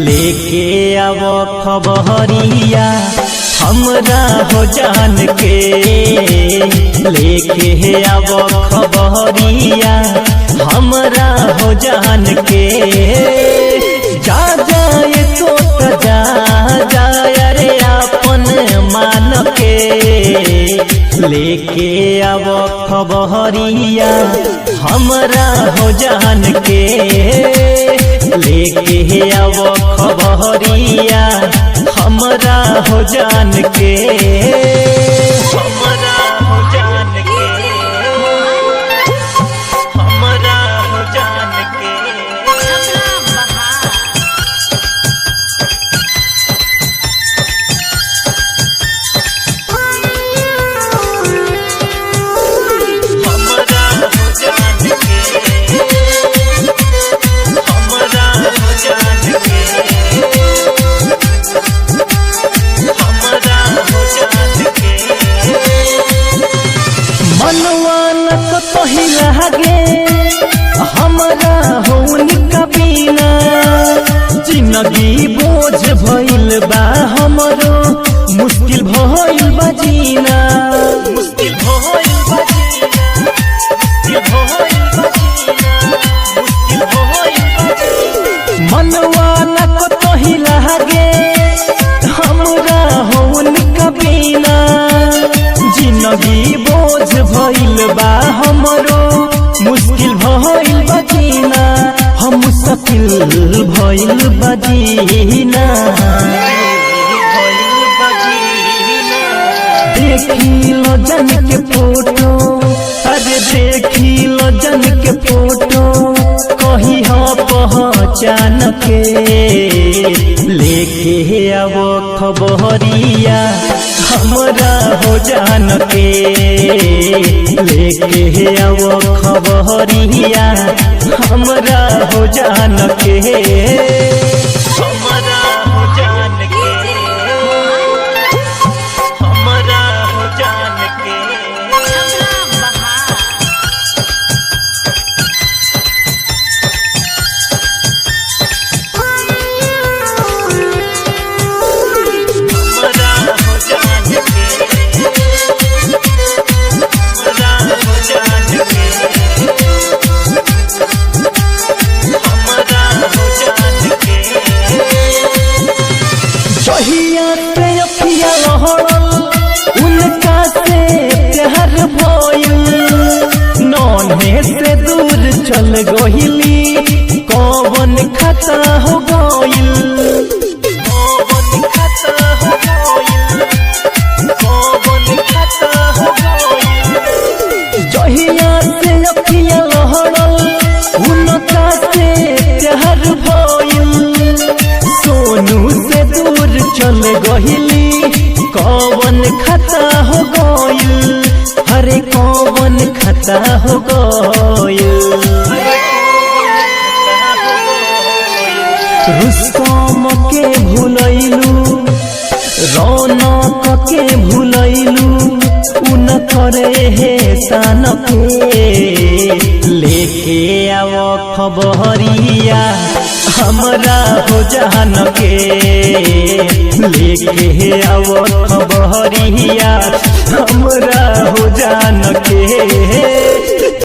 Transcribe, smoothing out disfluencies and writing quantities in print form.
लेके अब खबरिया हमरा हो जान के, लेके अब खबरिया हमरा हो जान के। जा जाए तो जा जाए रे अपन मान के, लेके अब खबरिया हमरा हो जान के, लेके अब खबरिया हमरा हो जान के, हमरा हो जान के, हमरा हो जान के। मनवानक तही लागे हमरा हो उनका बिना, जिंदगी बोझ भइल बा हमरो, मुश्किल भइल बा जीना, मुश्किल भइल बा जीना, मुश्किल भइल बा जीना, मुश्किल भइल बा जीना। मनवानक तही लागे हमरा हो उनका बिना, जिंदगी बोझ भइल बा हमरो, मुश्किल भइल बा जीना, हम मुश्किल भइल बा जीना। देखी लो जन के फोटो, अरे देखी लो जन के फोटो, कही हो पहचान के, लेके अब खबरिया हमरा हो जान के, लेके अब खबरिया हमरा हो जान के, हमरा हो जान के, हमरा हो जान के। जहिया पे अखिया लहरल उनका से प्यार भइल, नन्हे से दूर चल गइली, कौन खता हो गइल, कौन खता हो गइल, कौन खता हो गइल। जहिया से अखिया लहरल उनका से प्यार भइल, सोनू से दूर चल गइली, कौन खता हो गइल, हरे कौन खता हो गइल। रुस्तम के भूलैलू, रौनक के भूलैलू, उनकर एहसान के, लेके अब खबरिया हमरा हो जान के, लेके अब खबरिया हमरा हो जान के।